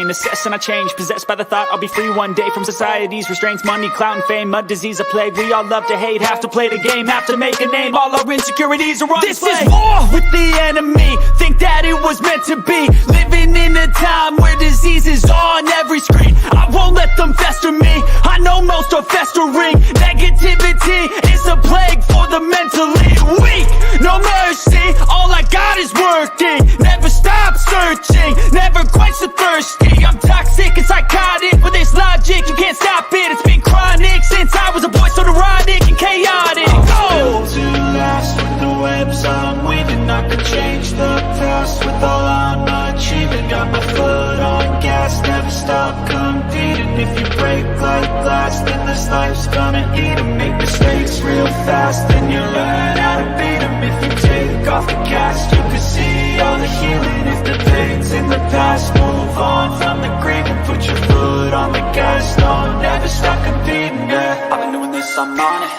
pain, assess and I change, possessed by the thought I'll be free one day from society's restraints, money, clout, and fame, a disease, a plague. We all love to hate, have to play the game, have to make a name. All our insecurities are on display. This is war with the enemy. Think that it was meant to be. Living in a time where disease is on every screen. I won't let them fester me. I know most are festering. Negativity is a plague for the mentally weak. No mercy, all I got is working. Never stop searching, never quite so thirsty. I'm toxic and psychotic, with this logic, you can't stop it. It's been chronic since I was a boy, so neurotic and chaotic. I'm built to last with the webs I'm weaving. I could change the past with all I'm achieving. Got my foot on gas, never stop competing. If you break like glass, then this life's gonna eat 'em. Make mistakes real fast, then you learn how to beat 'em. If you take off the cast, you can see all the healing. If the pain's in the past, move on from the grave and put your foot on the gas. No, never stop competing, yeah. I've been doing this, I'm on it.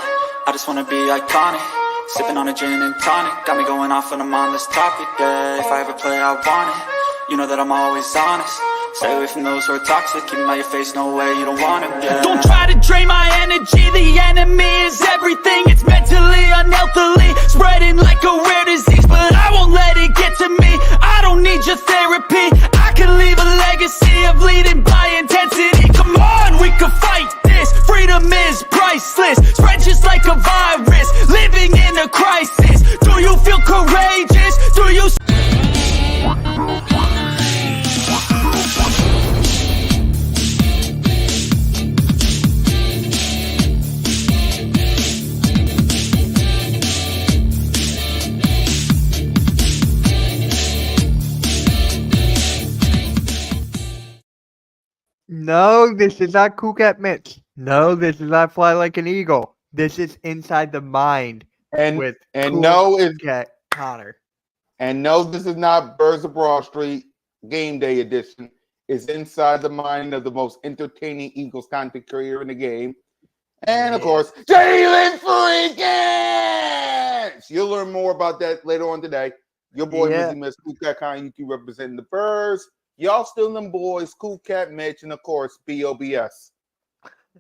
I just wanna be iconic. Sipping on a gin and tonic, got me going off when I'm on this topic, yeah. If I ever play, I want it. You know that I'm always honest. Stay away from those who are toxic. Keep them out your face, no way, you don't want it, yeah. Don't try to drain my energy. The enemy is everything. It's mentally, unhealthily, spreading like a rare disease. But I won't let it get to me. I don't need your therapy. I can leave a legacy of leading by intensity. Come on, we can fight this. Freedom is priceless. Spread just like a virus. Living in a crisis. Do you feel courageous? Do you... No, this is not CoolCat Mitch. No, this is not Fly Like an Eagle. This is Inside the Mind with CoolCat Connor. And no, this is not Birds of Broad Street Game Day Edition. It's Inside the Mind of the most entertaining Eagles content creator in the game. And, of course, Jalen Freakins! You'll learn more about that later on today. Your boy, Mizzy Miss CoolCat Connor, you keep representing the Birds. Y'all still them boys, CoolCat Mitch, and, of course, BOBS.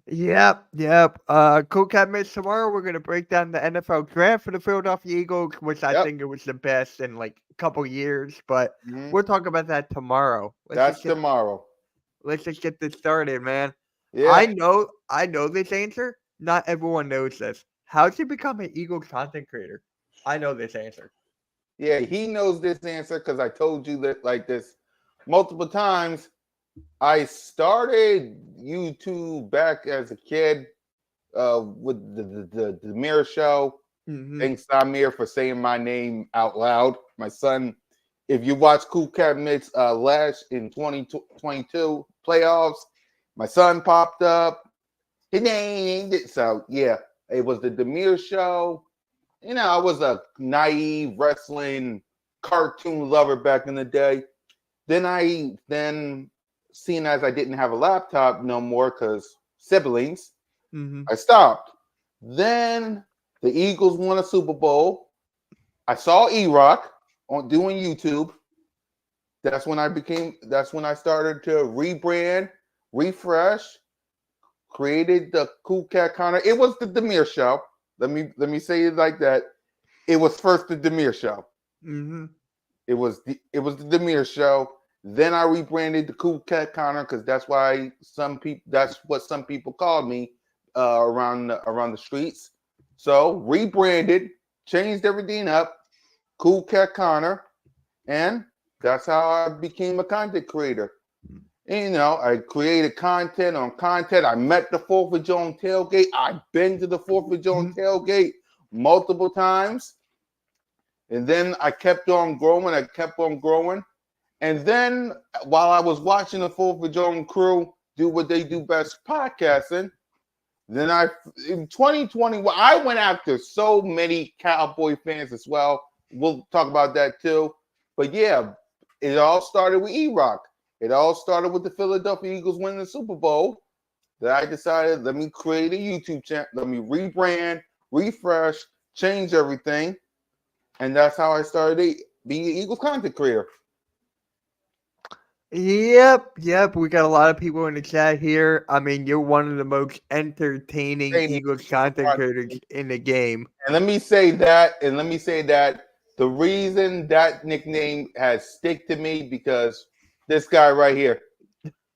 Yep. CoolCat Mitch, tomorrow we're going to break down the NFL draft for the Philadelphia Eagles, which I think it was the best in like a couple years, but we'll talk about that tomorrow. Tomorrow. Let's just get this started, man. Yeah. I know this answer. Not everyone knows this. How did you become an Eagles content creator? I know this answer. Yeah, he knows this answer because I told you that like this multiple times. I started YouTube back as a kid with the Mirror Show. Thanks, Samir, for saying my name out loud. My son, if you watch CoolCat Mitch last in 2022 playoffs, my son popped up. His name, so yeah, it was the Demir Show. You know, I was a naive wrestling cartoon lover back in the day. Then seeing as I didn't have a laptop no more because siblings, I stopped. Then the Eagles won a Super Bowl. I saw E-Rock on doing YouTube. That's when I started to rebrand, refresh, created the CoolCat Connor. It was the Demir Show. Let me say it like that. It was first the Demir Show. It was the Demir Show. Then I rebranded the CoolCat Connor because that's what some people called me around the streets. So rebranded, changed everything up, CoolCat Connor, and that's how I became a content creator. And, you know, I created content on content. I met the 4th of July tailgate. I've been to the 4th of July tailgate multiple times. And then I kept on growing. And then while I was watching the 4th of July crew do what they do best, podcasting, then in 2020, I went after so many Cowboy fans as well. We'll talk about that too. But yeah, it all started with E-Rock. It all started with the Philadelphia Eagles winning the Super Bowl. That I decided, let me create a YouTube channel. Let me rebrand, refresh, change everything. And that's how I started being an Eagles content creator. Yep. We got a lot of people in the chat here. I mean, you're one of the most entertaining Eagles content creators in the game. And let me say that, the reason that nickname has stick to me because this guy right here,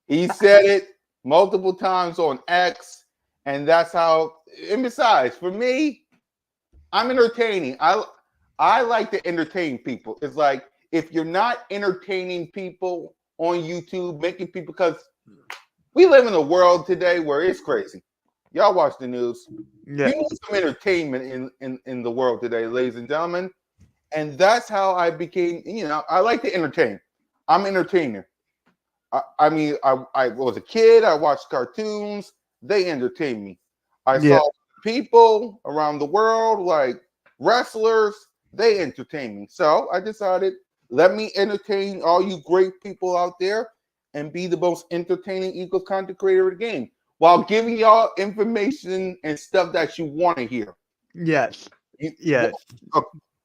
he said it multiple times on X, and that's how. And besides, for me, I'm entertaining. I like to entertain people. It's like if you're not entertaining people on YouTube, making people, because we live in a world today where it's crazy. Y'all watch the news. Yeah. You need some entertainment in the world today, ladies and gentlemen. And that's how I became, I like to entertain. I'm an entertainer. I mean, I was a kid. I watched cartoons. They entertained me. I saw people around the world, like wrestlers. They entertain me. So I decided, let me entertain all you great people out there and be the most entertaining Eagles content creator of the game while giving y'all information and stuff that you want to hear. Yes.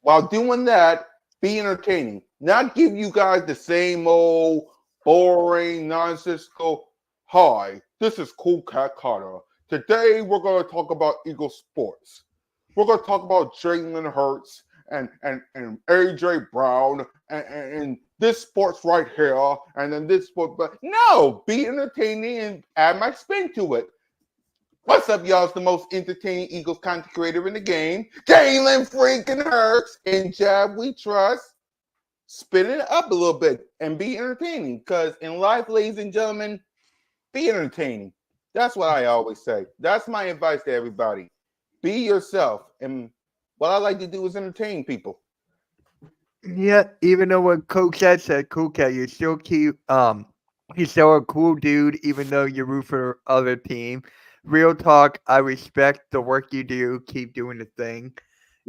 While doing that, be entertaining. Not give you guys the same old boring, nonsensical. Hi, this is CoolCat Carter. Today we're going to talk about Eagle sports. We're going to talk about Jalen Hurts and AJ Brown and this sports right here, and then this sport. But no, be entertaining and add my spin to it. What's up, y'all? It's the most entertaining Eagles content creator in the game, Jalen freaking Hurts, and Jab we trust. Spin it up a little bit and be entertaining, because in life, ladies and gentlemen, be entertaining. That's what I always say. That's my advice to everybody. Be yourself. And what I like to do is entertain people. Yeah, even though what CoolCat said, CoolCat, you still keep he's still a cool dude, even though you root for other team. Real talk, I respect the work you do. Keep doing the thing.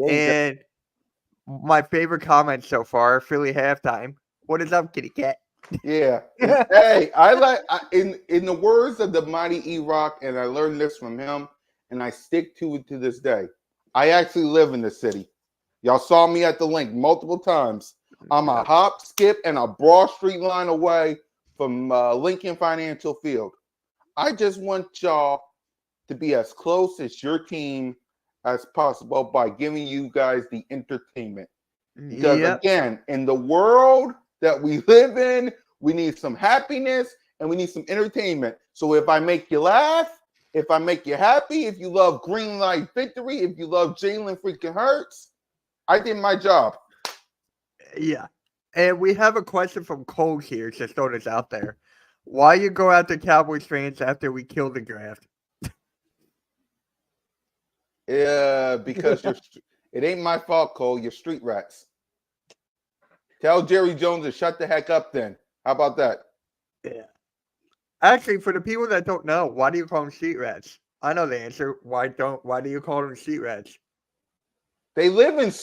And my favorite comment so far, Philly halftime. What is up, kitty cat? Yeah. Hey, I like in the words of the mighty E-Rock, and I learned this from him, and I stick to it to this day. I actually live in the city. Y'all saw me at the link multiple times. I'm a hop, skip, and a Broad Street line away from Lincoln Financial Field. I just want y'all to be as close as your team as possible by giving you guys the entertainment. Because again, in the world that we live in, we need some happiness and we need some entertainment. So if I make you laugh, if I make you happy, if you love green light victory, if you love Jalen freaking Hurts, I did my job. Yeah. And we have a question from Cole here. Just throw this out there. Why you go after Cowboys fans after we kill the draft? Yeah, because it ain't my fault, Cole. You're street rats. Tell Jerry Jones to shut the heck up then. How about that? Yeah. Actually, for the people that don't know, why do you call them street rats? I know the answer. Why do you call them street rats? They live in.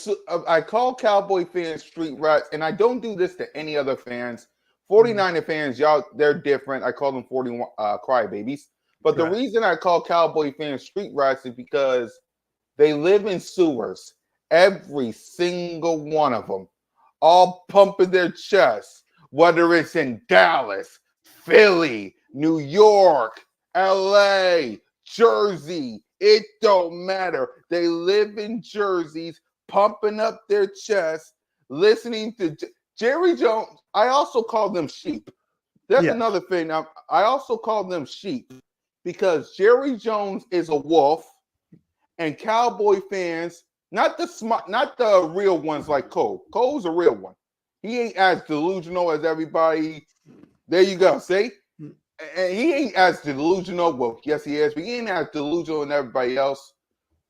I call Cowboy fans street rats, and I don't do this to any other fans. 49er fans, y'all, they're different. I call them 41 crybabies. But the reason I call Cowboy fans street rats is because they live in sewers. Every single one of them, all pumping their chests, whether it's in Dallas, Philly, New York, LA, Jersey. It don't matter. They live in jerseys, pumping up their chests, listening to Jerry Jones. I also call them sheep. That's another thing. I also call them sheep because Jerry Jones is a wolf, and Cowboy fans, not the real ones like Cole. Cole's a real one. He ain't as delusional as everybody. There you go. See? And he ain't as delusional. Well, yes, he is, but he ain't as delusional as everybody else.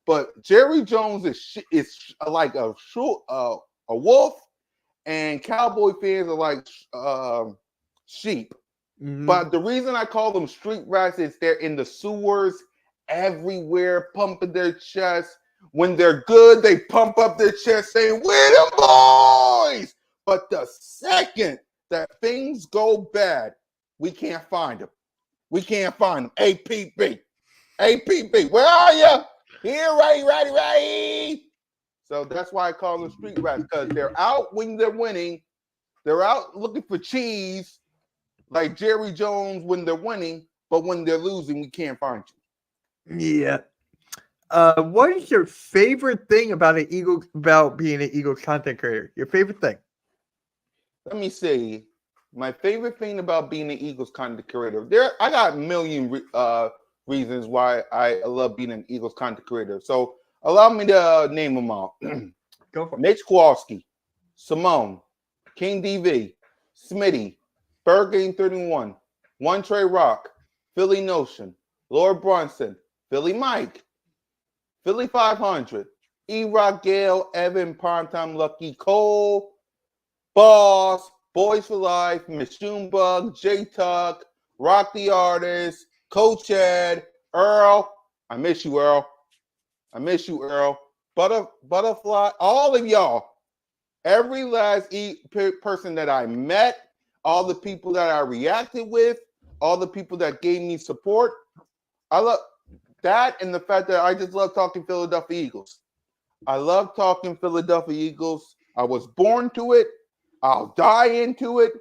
But Jerry Jones is like a wolf, and Cowboy fans are like sheep. But the reason I call them street rats is they're in the sewers everywhere, pumping their chests. When they're good, they pump up their chest, saying, "We're the boys." But the second that things go bad, we can't find them. We can't find them. APB. Where are you? Here, right. So that's why I call them street rats, because they're out when they're winning. They're out looking for cheese. like Jerry Jones when they're winning, but when they're losing, we can't find you. Yeah. What is your favorite thing about being an Eagles content creator? Your favorite thing? Let me see. My favorite thing about being an Eagles content creator. I got a million reasons why I love being an Eagles content creator. So allow me to name them all. Go for it. Mitch Kowalski, Simone, King DV, Smitty, Bird Game 31, One Trey Rock, Philly Notion, Lord Brunson, Philly Mike, Philly 500, E-Rock Gale, Evan, Primetime Lucky, Cole, Boss, Boys for Life, Miss Junebug, J Tuck, Rock the Artist, Coach Ed, Earl. I miss you, Earl. I miss you, Earl. Butterfly, all of y'all. Every last person that I met, all the people that I reacted with, all the people that gave me support. I love that, and the fact that I just love talking Philadelphia Eagles. I love talking Philadelphia Eagles. I was born to it. I'll die into it.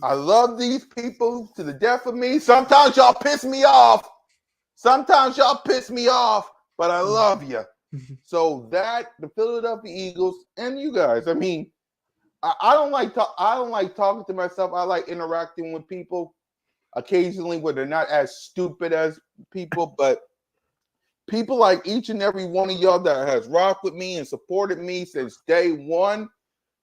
I love these people to the death of me. Sometimes y'all piss me off. But I love you. So that the Philadelphia Eagles and you guys. I mean, I don't like talking to myself. I like interacting with people occasionally where they're not as stupid as people, but people like each and every one of y'all that has rocked with me and supported me since day one.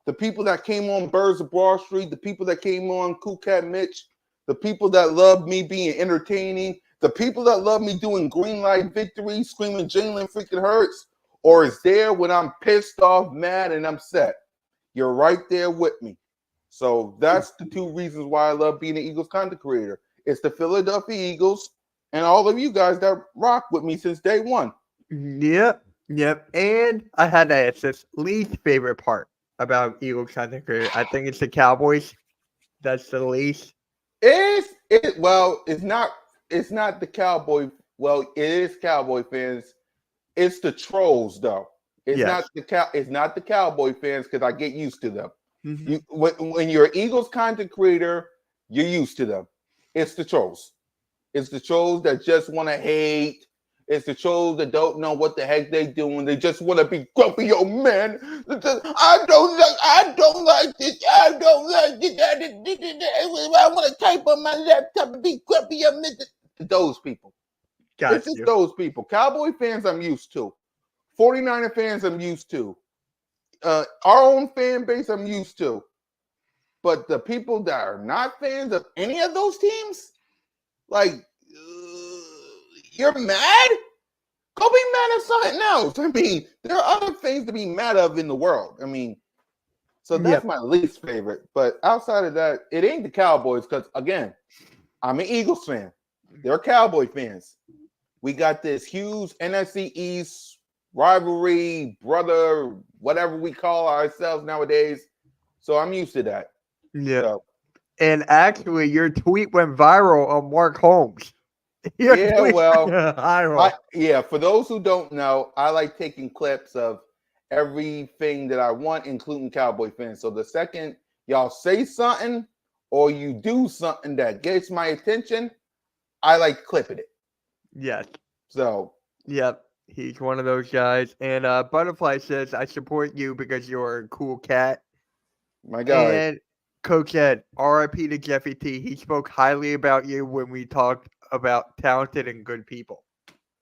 The people that came on Birds of Broad Street, the people that came on CoolCat Mitch, the people that love me being entertaining, the people that love me doing green light victory, screaming Jalen freaking Hurts, or is there when I'm pissed off, mad, and upset. You're right there with me. So that's the two reasons why I love being an Eagles content creator. It's the Philadelphia Eagles and all of you guys that rock with me since day one. Yep. And I had to ask this least favorite part about Eagles content creator. I think it's the Cowboys. That's the least. It's not the Cowboy. Well, it is Cowboy fans. It's the trolls, though. It's not the Cowboy fans because I get used to them. Mm-hmm. When you're an Eagles content creator, you're used to them. It's the trolls. It's the trolls that just want to hate. It's the trolls that don't know what the heck they doing. They just want to be grumpy old men. I don't like this. I want to type on my laptop and be grumpy old men. Those people. It's just those people. Cowboy fans I'm used to. 49er fans I'm used to. Our own fan base I'm used to. But the people that are not fans of any of those teams, like, you're mad? Go be mad at something else. I mean, there are other things to be mad of in the world. I mean, so that's my least favorite. But outside of that, it ain't the Cowboys because, again, I'm an Eagles fan. They're Cowboy fans. We got this huge NFC East rivalry, brother, whatever we call ourselves nowadays. So I'm used to that. Yeah. So. And actually, your tweet went viral on Mark Holmes. For those who don't know, I like taking clips of everything that I want, including Cowboy fans. So the second y'all say something or you do something that gets my attention, I like clipping it. Yes. So. Yep. He's one of those guys. And Butterfly says, I support you because you're a cool cat. My guy. And Coach Ed, RIP to Jeffy T. He spoke highly about you when we talked about talented and good people.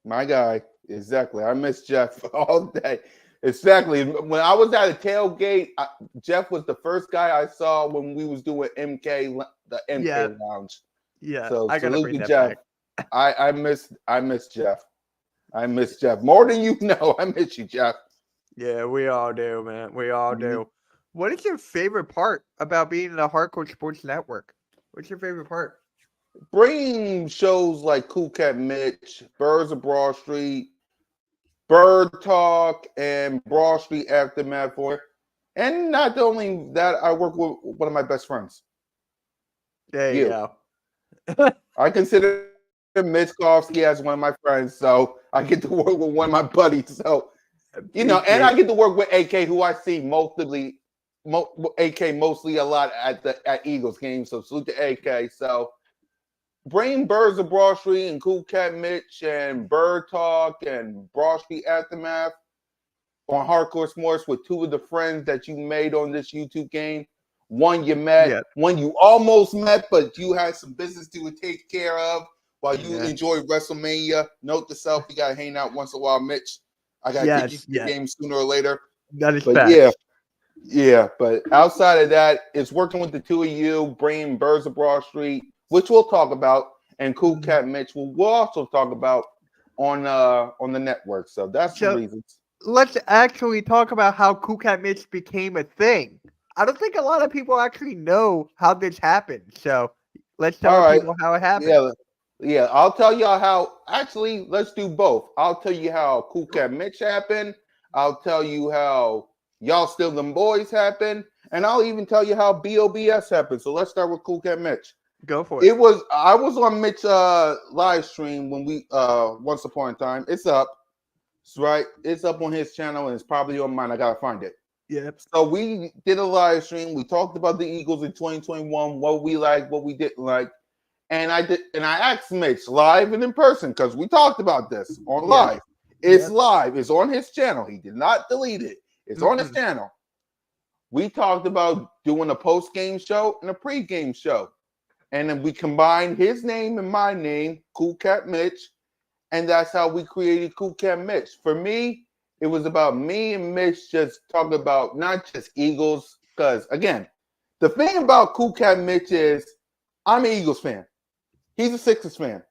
My guy. Exactly. I miss Jeff all day. Exactly. When I was at a tailgate, Jeff was the first guy I saw when we was doing the MK Lounge. Yeah. So I gotta bring that Jeff. back. I miss Jeff. I miss Jeff. More than you know. I miss you, Jeff. Yeah, we all do, man. We all do. What is your favorite part about being in the Hardcore Sports Network? What's your favorite part? Bringing shows like CoolCat Mitch, Birds of Broad Street, Bird Talk, and Broad Street Aftermath for it. And not only that, I work with one of my best friends. There you go. I consider Mitch Kowalski as one of my friends, so I get to work with one of my buddies. So, and I get to work with AK, who I see AK mostly a lot at Eagles games, so salute to AK. So bring Birds of Broad Street and Cool Cat Mitch and Bird Talk and Broad Street Aftermath on Hardcore Sports with two of the friends that you made on this YouTube game. One you met, one you almost met, but you had some business to take care of while you enjoy WrestleMania. Note to self, you gotta hang out once in a while, Mitch. I gotta take you to the game sooner or later. That is fact. Yeah, but outside of that, it's working with the two of you, bringing Birds of Broad Street, which we'll talk about, and Cool Cat Mitch, we'll also talk about on the network. So that's the reasons. Let's actually talk about how Cool Cat Mitch became a thing. I don't think a lot of people actually know how this happened. So let's tell people how it happened. Yeah, I'll tell y'all how. Actually, let's do both. I'll tell you how Cool Cat Mitch happened. I'll tell you how Y'all Still Them Boys happened. And I'll even tell you how BOBS happened. So let's start with Cool Cat Mitch. Go for it. I was on Mitch live stream when we once upon a time. It's up. Right. It's up on his channel and it's probably on mine. I gotta find it. Yep. So we did a live stream. We talked about the Eagles in 2021, what we liked, what we didn't like. And I asked Mitch live and in person because we talked about this on live. It's live. It's on his channel. He did not delete it. It's on his channel. We talked about doing a post-game show and a pre-game show. And then we combined his name and my name, Cool Cat Mitch. And that's how we created Cool Cat Mitch. For me, it was about me and Mitch just talking about not just Eagles. Because, again, the thing about Cool Cat Mitch is I'm an Eagles fan. He's a Sixers fan.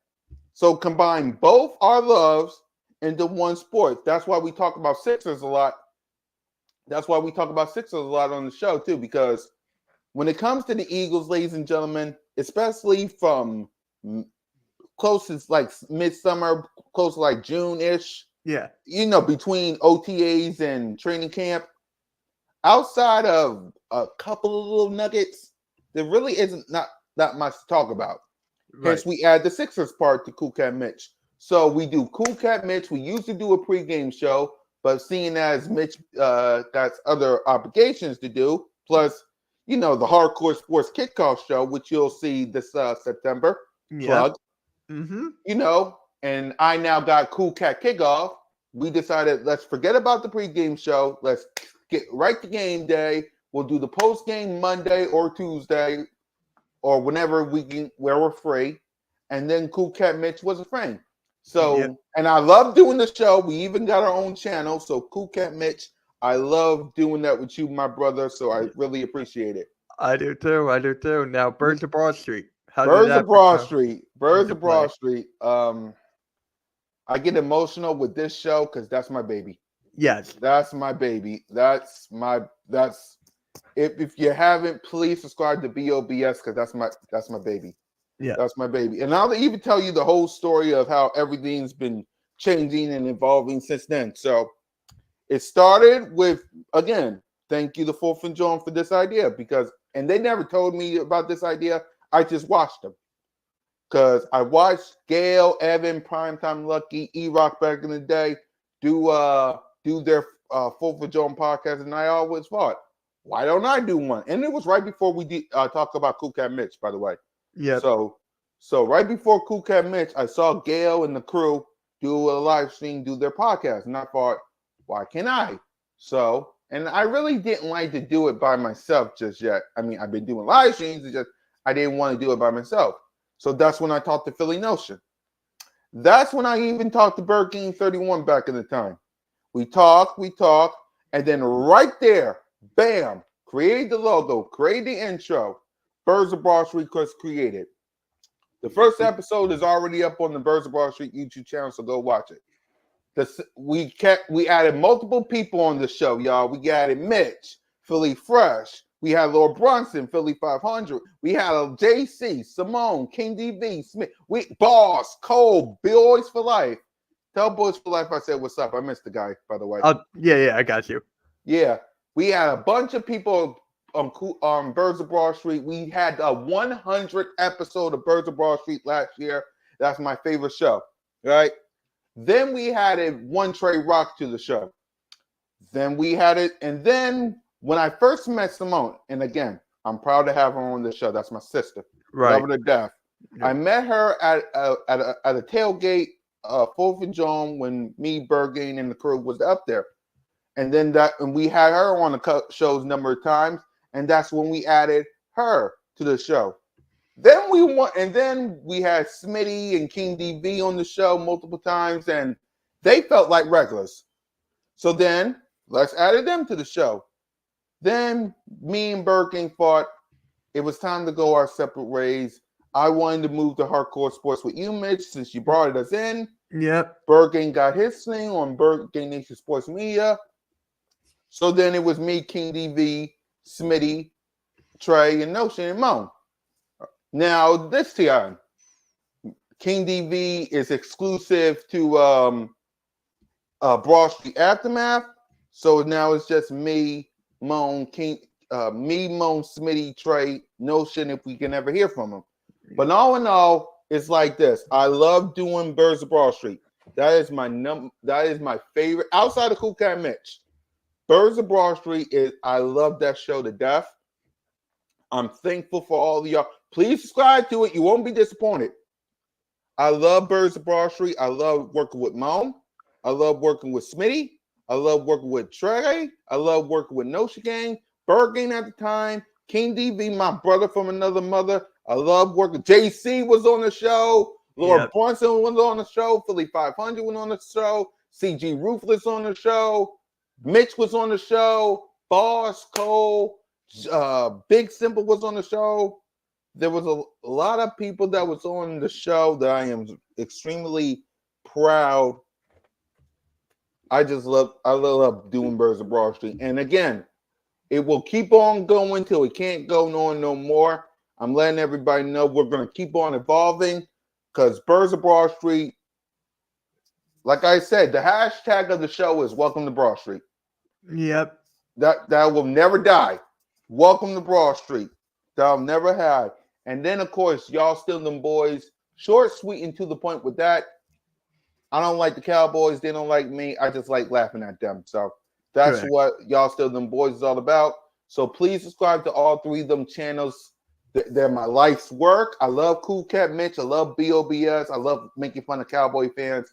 So combine both our loves into one sport. That's why we talk about Sixers a lot. That's why we talk about Sixers a lot on the show, too. Because when it comes to the Eagles, ladies and gentlemen, especially from close to like midsummer, close to like June-ish. Yeah. You know, between OTAs and training camp, outside of a couple of little nuggets, there really isn't not that much to talk about. Right. Hence, we add the Sixers part to Cool Cat Mitch. So we do Cool Cat Mitch. We used to do a pregame show, but seeing as Mitch got other obligations to do, plus, you know, the Hardcore Sports Kickoff show, which you'll see this September. Plug. Mm-hmm. You know, and I now got Cool Cat Kickoff. We decided let's forget about the pregame show. Let's get right to game day. We'll do the post-game Monday or Tuesday or whenever where we're free. And then Cool Cat Mitch was a friend. So, and I love doing the show. We even got our own channel. So Cool Cat Mitch, I love doing that with you, my brother. So I really appreciate it. I do too. I do too. Now, Birds of Broad Street. Birds of Broad Street. I get emotional with this show because that's my baby. Yes. That's my baby. If you haven't, please subscribe to BOBS because that's my baby. Yeah. That's my baby. And I'll even tell you the whole story of how everything's been changing and evolving since then. So it started with, again, thank you to Fourth and John for this idea and they never told me about this idea. I just watched them. Because I watched Gail, Evan, Primetime Lucky, E-Rock back in the day do their Fourth of John podcast, and I always thought, why don't I do one? And it was right before we talked about Cool Cat Mitch, by the way. Yeah. So right before Cool Cat Mitch, I saw Gail and the crew do a live stream, do their podcast, and I thought, why can't I? So, and I really didn't like to do it by myself just yet. I mean, I've been doing live streams, it's just I didn't want to do it by myself. So that's when I talked to Philly Notion. That's when I even talked to Bird King 31 back in the time. We talk, and then right there, bam, created the logo, created the intro. Birds of Broad Street was created. The first episode is already up on the Birds of Broad Street YouTube channel, so go watch it. We added multiple people on the show, y'all. We added Mitch, Philly Fresh. We had Lord Brunson, Philly 500. We had a JC, Simone, King DV, Smith. Boss, Cole, Boys for Life. Tell Boys for Life I said what's up. I missed the guy, by the way. Yeah, I got you. Yeah, we had a bunch of people on Birds of Broad Street. We had a 100th episode of Birds of Broad Street last year. That's my favorite show, right? Then we added One Trey Rock to the show. Then we had it, and then when I first met Simone, and again, I'm proud to have her on the show. That's my sister. Right. Love her to death. Yeah. I met her at a tailgate, 4th of July, when me, Bergen, and the crew was up there. And then we had her on the shows a number of times, and that's when we added her to the show. Then we had Smitty and King DV on the show multiple times, and they felt like regulars. So then let's add them to the show. Then me and Bergen thought it was time to go our separate ways. I wanted to move to hardcore sports with you, Mitch, since you brought us in. Yep. Bergen got his thing on Bergen Nation Sports Media. So then it was me, King DV, Smitty, Trey, and Notion, and Mo. Now, this time, King DV is exclusive to Broad Street Aftermath. So now it's just me, Moan, Moan, Smitty, Trey, Notion, if we can ever hear from him. But all in all, it's like this. I love doing Birds of Broad Street. That is my favorite. Outside of CoolCat Mitch, Birds of Broad Street I love that show to death. I'm thankful for all of y'all. Please subscribe to it. You won't be disappointed. I love Birds of Broad Street. I love working with Moan. I love working with Smitty. I love working with Trey. I love working with Notion Gang, Bergen at the time, King DV, my brother from another mother. I love working. JC was on the show. Lord Brunson was on the show. Philly 500 was on the show. CG Ruthless on the show. Mitch was on the show. Boss Cole. Big Simple was on the show. There was a lot of people that was on the show that I am extremely proud. I love doing Birds of Broad Street. And again, it will keep on going till it can't go on no more. I'm letting everybody know we're going to keep on evolving because Birds of Broad Street, like I said, the hashtag of the show is Welcome to Broad Street. Yep. That will never die. Welcome to Broad Street. That'll never have. And then, of course, y'all still them boys. Short, sweet, and to the point with that. I don't like the Cowboys. They don't like me. I just like laughing at them. So that's what y'all still them boys is all about. So please subscribe to all three of them channels. They're my life's work. I love CoolCat Mitch. I love BOBS. I love making fun of Cowboy fans.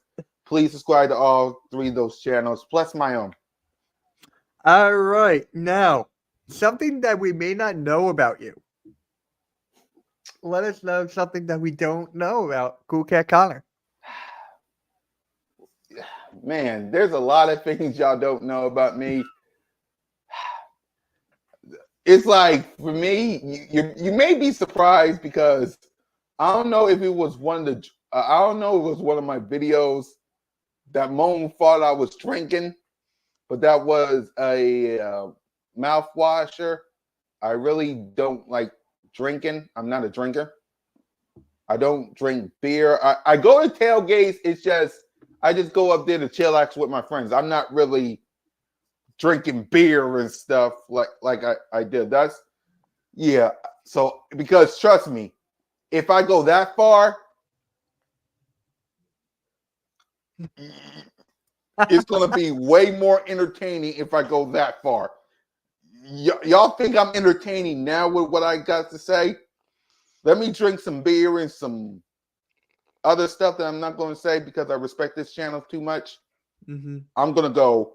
Please subscribe to all three of those channels, plus my own. All right. Now, something that we may not know about you. Let us know something that we don't know about CoolCat Connor. Man, there's a lot of things y'all don't know about me. It's like, for me, you may be surprised because I don't know if it was one of my videos that Moan thought I was drinking, but that was a mouthwasher. I really don't like drinking. I'm not a drinker. I don't drink beer. I go to tailgates. It's just, I just go up there to chillax with my friends. I'm not really drinking beer and stuff like I did. So because trust me, if I go that far, it's going to be way more entertaining if I go that far. Y'all think I'm entertaining now with what I got to say? Let me drink some beer and some other stuff that I'm not going to say because I respect this channel too much. Mm-hmm. I'm going to go,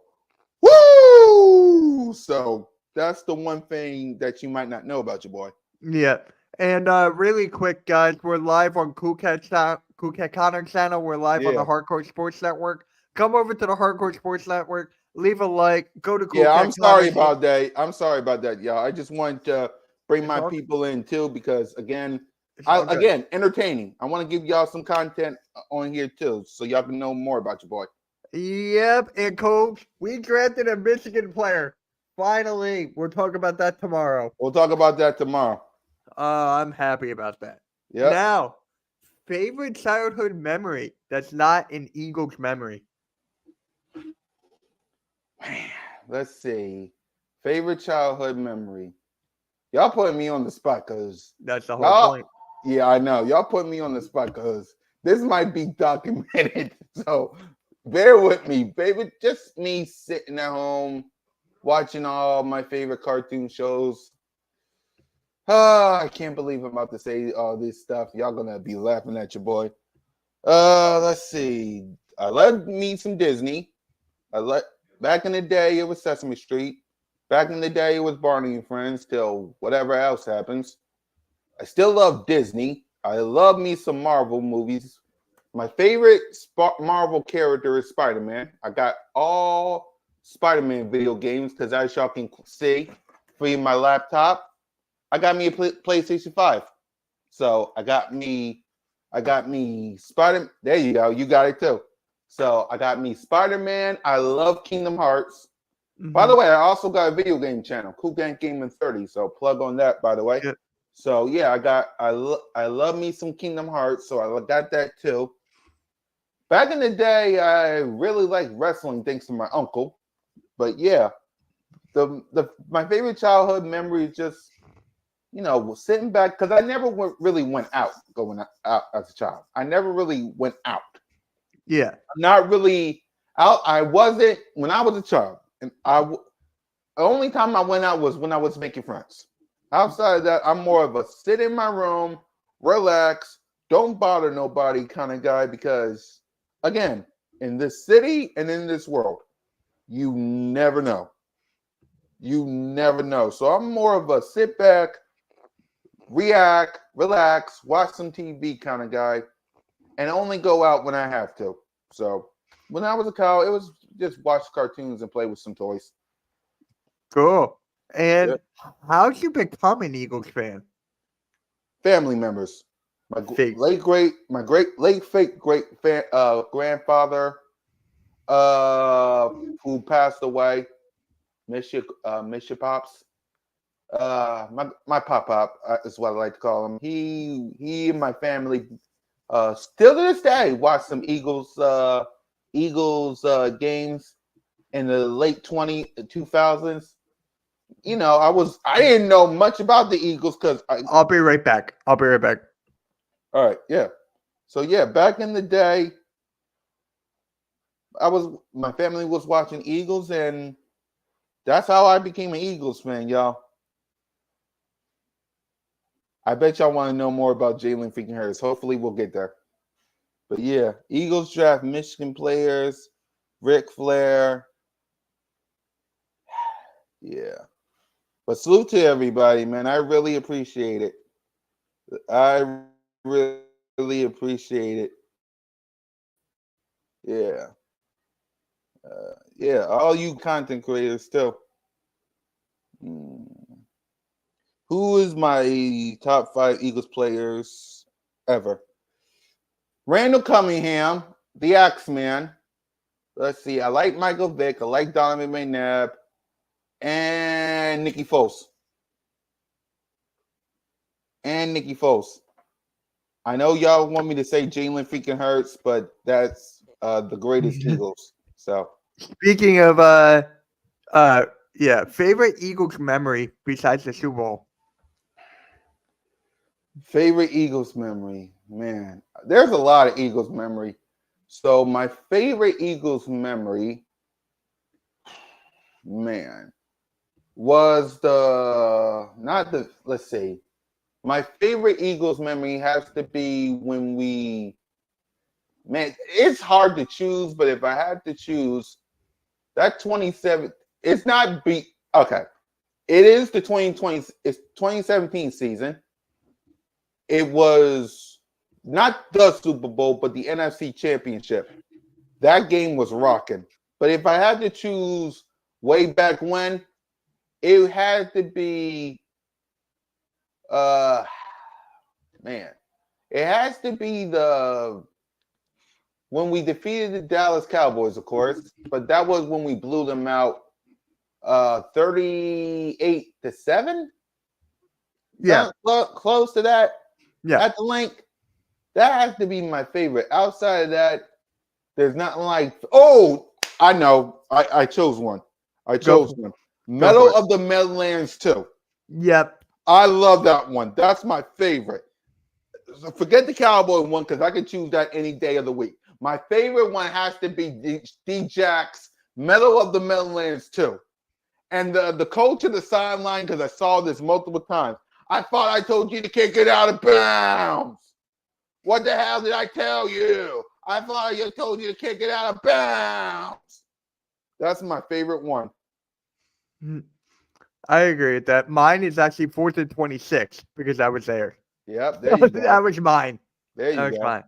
woo! So that's the one thing that you might not know about your boy. Yeah. And really quick, guys, we're live on CoolCat Connor channel. We're live on the Hardcore Sports Network. Come over to the Hardcore Sports Network. Leave a like. Go to CoolCat. I'm sorry about that. I'm sorry about that, y'all. I just wanted to bring my people in too because, again, entertaining. I want to give y'all some content on here too so y'all can know more about your boy. Yep. And Coach, we drafted a Michigan player. Finally. We'll talk about that tomorrow. I'm happy about that. Yeah. Now, favorite childhood memory that's not an Eagles memory. Man, let's see. Favorite childhood memory. Y'all putting me on the spot because that's the whole point. Yeah, I know. Y'all put me on the spot because this might be documented. So bear with me, baby. Just me sitting at home watching all my favorite cartoon shows. I can't believe I'm about to say all this stuff. Y'all gonna be laughing at your boy. Let's see. I love me some Disney. Back in the day it was Sesame Street. Back in the day it was Barney and Friends till whatever else happens. I still love Disney. I love me some Marvel movies. My favorite Marvel character is Spider-Man. I got all Spider-Man video games because as y'all can see, free my laptop. I got me a PlayStation 5. So I got me Spider. There you go. You got it too. So I got me Spider-Man. I love Kingdom Hearts. Mm-hmm. By the way, I also got a video game channel, CoolCat Gaming 30. So plug on that, by the way. Yeah. So yeah, I love me some Kingdom Hearts. So I got that too. Back in the day, I really liked wrestling thanks to my uncle. But yeah, my favorite childhood memory is just, sitting back, because I never really went out as a child. I never really went out. Yeah. Not really out. I wasn't when I was a child. And the only time I went out was when I was making friends. Outside of that, I'm more of a sit in my room, relax, don't bother nobody kind of guy because, again, in this city and in this world, you never know. You never know. So I'm more of a sit back, react, relax, watch some TV kind of guy, and only go out when I have to. So when I was a child, it was just watch cartoons and play with some toys. Cool. And how'd you become an Eagles fan? Family members. My late grandfather, who passed away. Miss you, Pops. My pop is what I like to call him. He and my family still to this day watch some Eagles games in the late 2000s. I didn't know much about the Eagles because I'll be right back. All right, yeah. So yeah, back in the day, my family was watching Eagles, and that's how I became an Eagles fan, y'all. I bet y'all want to know more about Jalen freaking Hurts. Hopefully we'll get there. But yeah, Eagles draft Michigan players, Ric Flair. Yeah. But salute to everybody, man. I really appreciate it. I really appreciate it. Yeah. Yeah, all you content creators too. Who is my top 5 Eagles players ever? Randall Cunningham, the Axeman. Let's see. I like Michael Vick. I like Donovan McNabb. And Nicky Foles. I know y'all want me to say Jalen freaking Hurts, but that's the greatest Eagles. So speaking of favorite Eagles memory besides the Super Bowl. Favorite Eagles memory, man. There's a lot of Eagles memory. So my favorite Eagles memory, man, was let's see. My favorite Eagles memory has to be when it's hard to choose, but if I had to choose, that 27, it's not okay. It is the 2017 season. It was not the Super Bowl, but the NFC Championship. That game was rocking. But if I had to choose way back when, it had to be, it has to be when we defeated the Dallas Cowboys, of course. But that was when we blew them out 38-7. Yeah, close to that. Yeah, at the link. That has to be my favorite. Outside of that, there's nothing like. Oh, I know. I chose one. Medal of the Meadowlands 2. Yep. I love that one. That's my favorite. So forget the Cowboy one because I can choose that any day of the week. My favorite one has to be D-Jack's Medal of the Meadowlands 2. And the coach of the sideline, because I saw this multiple times. I thought I told you to kick it out of bounds. What the hell did I tell you? I thought I told you to kick it out of bounds. That's my favorite one. I agree with that. Mine is actually 4th and 26 because I was there. Yep, there you go. That was mine. There you go. Mine.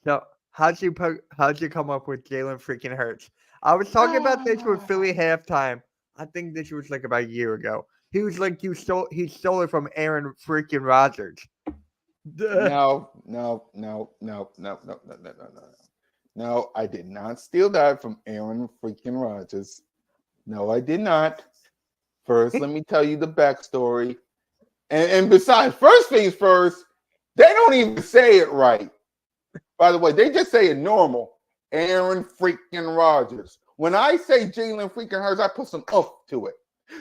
So how'd you come up with Jalen freaking Hurts? I was talking about this with Philly halftime. I think this was like about a year ago. He was like, he stole it from Aaron freaking Rodgers. No, I did not steal that from Aaron freaking Rodgers. No, I did not. First, let me tell you the backstory. And besides, first things first, they don't even say it right. By the way, they just say it normal. Aaron freaking Rodgers. When I say Jalen freaking Hurts, I put some oomph to it.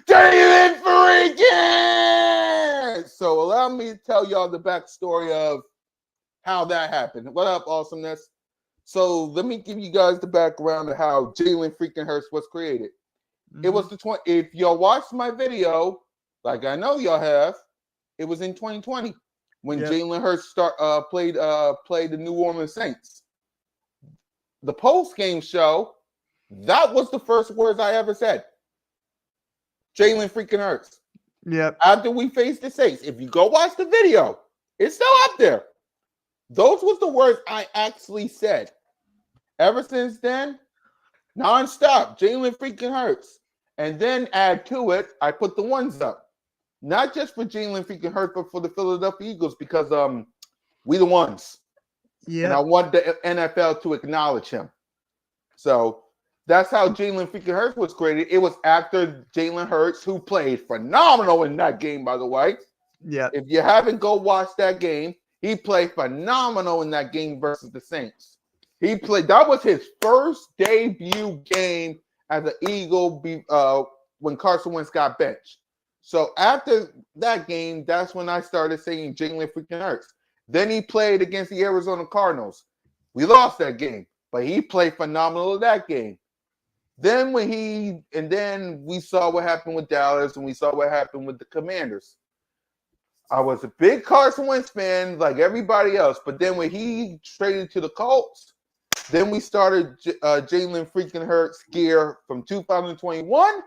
Jalen freaking! So allow me to tell y'all the backstory of how that happened. What up, awesomeness? So let me give you guys the background of how Jalen freaking Hurts was created. It was if y'all watched my video, like I know y'all have, it was in 2020 when Jalen Hurts played the New Orleans Saints. The post-game show, that was the first words I ever said. Jalen freaking Hurts. Yep. After we faced the Saints, if you go watch the video, it's still up there. Those was the words I actually said. Ever since then, nonstop, Jalen freaking Hurts. And then add to it, I put the ones up. Not just for Jalen freaking Hurts, but for the Philadelphia Eagles because we the ones. Yeah. And I want the NFL to acknowledge him. So that's how Jalen freaking Hurts was created. It was after Jalen Hurts, who played phenomenal in that game, by the way. Yeah. If you haven't go watch that game, he played phenomenal in that game versus the Saints. That was his first debut game as an Eagle when Carson Wentz got benched. So after that game, that's when I started saying Jalen freaking Hurts. Then he played against the Arizona Cardinals. We lost that game, but he played phenomenal in that game. Then then we saw what happened with Dallas and we saw what happened with the Commanders. I was a big Carson Wentz fan like everybody else, but then when he traded to the Colts, then we started Jalen freaking Hurts gear from 2021,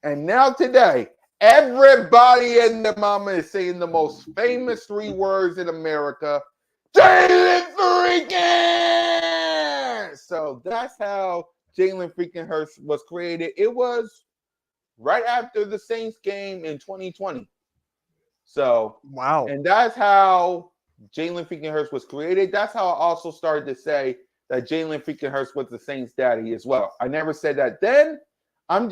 and now today, everybody and their mama is saying the most famous 3 words in America, Jalen freaking! So that's how Jalen freaking Hurts was created. It was right after the Saints game in 2020. So, wow. And that's how Jalen freaking Hurts was created. That's how I also started to say that Jalen freaking Hurts was the Saints' daddy as well. I never said that then. I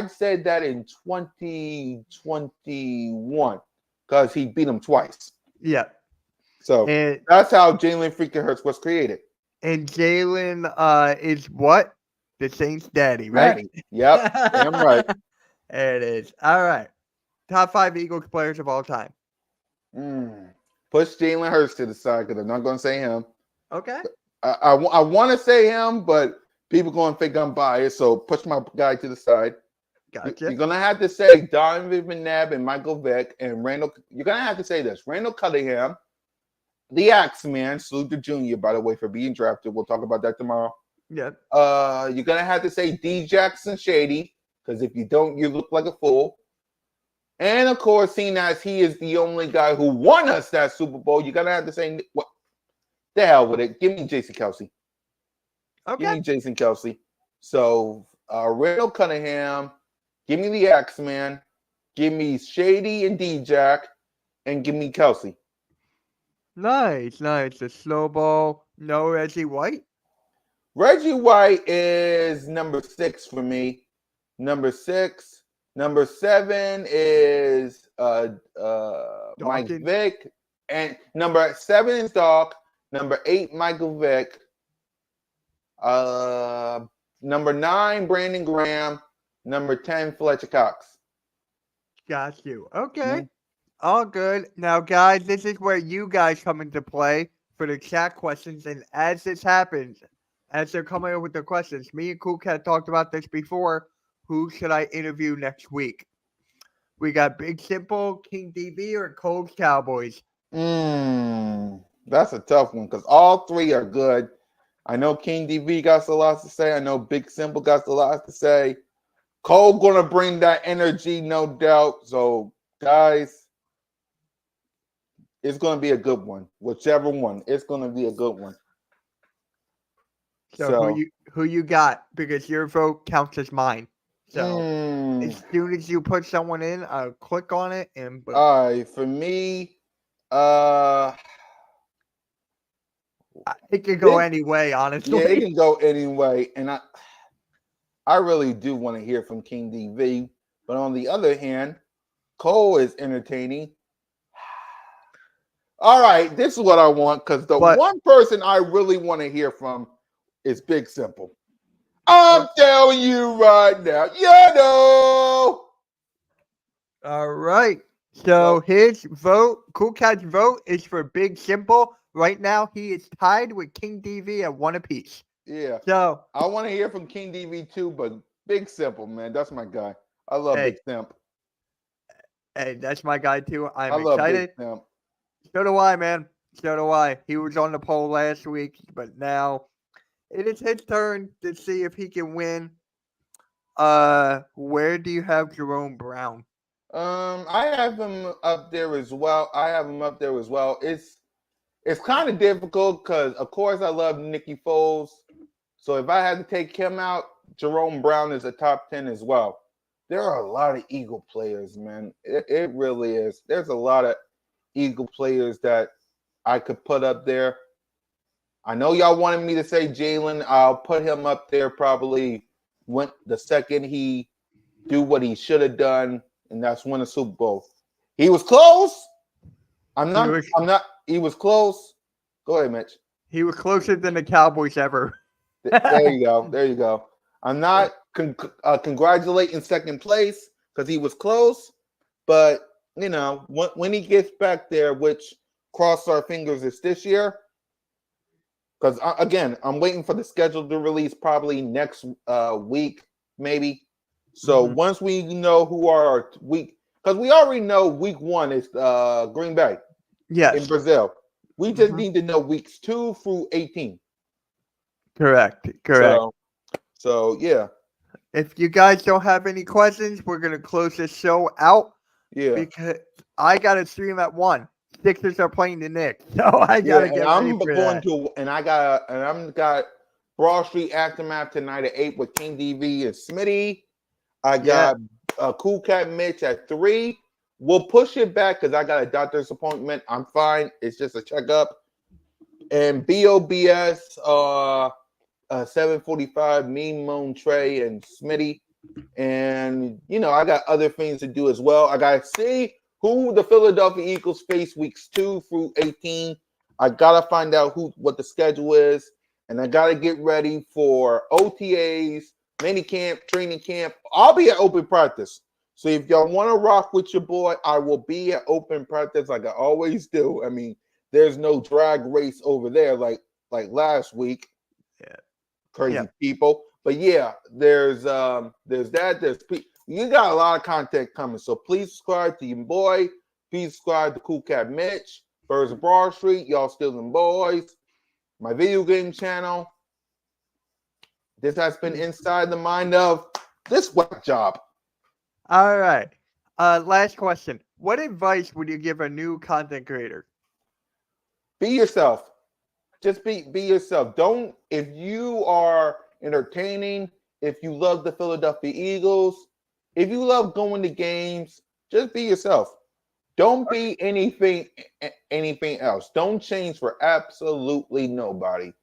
said that in 2021 because he beat him twice. Yeah. So that's how Jalen freaking Hurts was created. And Jalen is what? The Saints' daddy, right? Daddy. Yep. Damn right. There it is. All right. Top 5 Eagles players of all time. Push Jalen Hurts to the side because I'm not going to say him. Okay. I want to say him, but people going to think I'm biased, so push my guy to the side. Gotcha. You're going to have to say Donovan McNabb and Michael Vick and Randall. You're going to have to say this. Randall Cunningham, the Axeman, salute to Junior, by the way, for being drafted. We'll talk about that tomorrow. Yeah. You're going to have to say D. Jackson Shady, because if you don't, you look like a fool. And, of course, seeing as he is the only guy who won us that Super Bowl, you're going to have to say, what the hell with it. Give me Jason Kelce. Okay. Give me Jason Kelce. So, Randall Cunningham, give me the Axeman, give me Shady and D-Jack, and give me Kelce. Nice. The slow ball. No Reggie White? Reggie White is number 6 for me. Number 6. Number 7 is Mike Vick. And number 7 is Doc. Number 8, Michael Vick. Number 9, Brandon Graham. Number 10, Fletcher Cox. Got you. Okay. All good. Now, guys, this is where you guys come into play for the chat questions. And as this happens, as they're coming up with the questions, me and CoolCat talked about this before. Who should I interview next week? We got Big Simple, King DV, or Cold Cowboys. That's a tough one because all three are good. I know King DV got a lot to say. I know Big Simple got a lot to say. Cole gonna bring that energy, no doubt. So, guys, it's gonna be a good one. Whichever one, it's gonna be a good one. So who you got? Because your vote counts as mine. So Mm. as soon as you put someone in, I'll click on it and boom. All right, for me, it can go any way, honestly. Yeah, it can go any way, and I really do want to hear from King DV, but on the other hand, Cole is entertaining. All right, this is what I want because the one person I really want to hear from is Big Simple. I'm telling you right now, you know. All right. So his vote, CoolCat's vote, is for Big Simple. Right now, he is tied with King DV at 1 apiece. Yeah. So I want to hear from King DV too, but Big Simple, man, that's my guy. I love Big Simp. Hey, that's my guy too. I I'm love excited. Big Simp. So do I, man. So do I. He was on the poll last week, but now it is his turn to see if he can win. Where do you have Jerome Brown? I have him up there as well. It's kind of difficult because, of course, I love Nicky Foles. So if I had to take him out, Jerome Brown is a top 10 as well. There are a lot of Eagle players, man. It really is. There's a lot of Eagle players that I could put up there. I know y'all wanted me to say Jalen. I'll put him up there probably when the second he do what he should have done, and that's win a Super Bowl. He was close. He was close. Go ahead, Mitch. He was closer than the Cowboys ever. There you go. I'm not congratulating second place because he was close, but you know when he gets back there, which cross our fingers is this year. Because again, I'm waiting for the schedule to release probably next week, maybe. So once we know who our week, because we already know week 1 is Green Bay, in Brazil. We just need to know weeks 2 through 18. Correct. So yeah. If you guys don't have any questions, we're gonna close this show out. Yeah. Because I got to stream at 1. Sixers are playing the Knicks, so I gotta get ready for that. I'm got Broad Street Aftermath tonight at 8 with King DV and Smitty. I got CoolCat Mitch at 3. We'll push it back because I got a doctor's appointment. I'm fine. It's just a checkup. And BOBS 7:45. Me, Moan, Trey, and Smitty. And you know I got other things to do as well. I gotta see who the Philadelphia Eagles face weeks 2 through 18. I gotta find out what the schedule is, and I gotta get ready for OTAs, mini camp, training camp. I'll be at open practice. So if y'all want to rock with your boy, I will be at open practice like I always do. I mean, there's no drag race over there like last week. Yeah. Crazy people. But yeah, there's that. You got a lot of content coming, so please subscribe to your boy. Please subscribe to CoolCat Mitch, First Broad Street, y'all still them boys, my video game channel. This has been Inside the Mind of this web job. All right. Last question. What advice would you give a new content creator? Be yourself. Just be yourself. If you are entertaining, if you love the Philadelphia Eagles, if you love going to games, just be yourself. Don't be anything else. Don't change for absolutely nobody.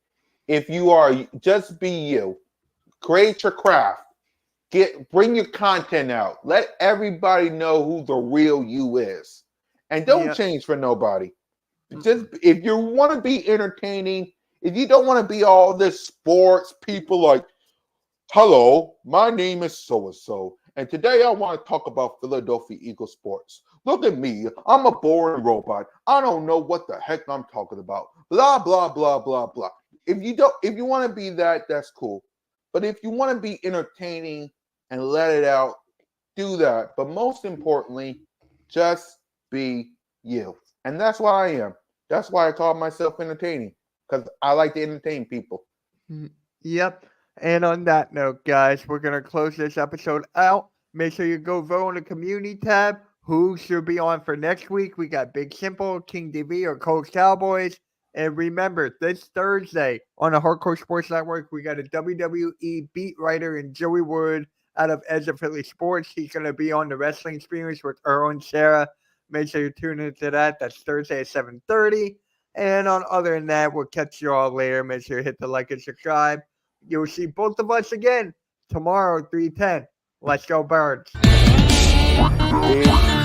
If you are, just be you. Create your craft. Bring your content out. Let everybody know who the real you is. And don't change for nobody. Just if you want to be entertaining, if you don't want to be all this sports people like, hello, my name is so-and-so, and today I want to talk about Philadelphia Eagles sports. Look at me. I'm a boring robot. I don't know what the heck I'm talking about. Blah, blah, blah, blah, blah. If you want to be that, that's cool. But if you want to be entertaining and let it out, do that. But most importantly, just be you. And that's what I am. That's why I call myself entertaining, because I like to entertain people. Yep. And on that note, guys, we're going to close this episode out. Make sure you go vote on the community tab. Who should be on for next week? We got Big Simple, King DV, or Colts Cowboys. And remember, this Thursday on the Hardcore Sports Network, we got a WWE beat writer in Joey Wood out of Edge of Philly Sports. He's going to be on the Wrestling Experience with Earl and Sarah. Make sure you tune into that. That's Thursday at 7:30. And other than that, we'll catch you all later. Make sure you hit the like and subscribe. You'll see both of us again tomorrow, 3:10. Let's go, Birds. Peace.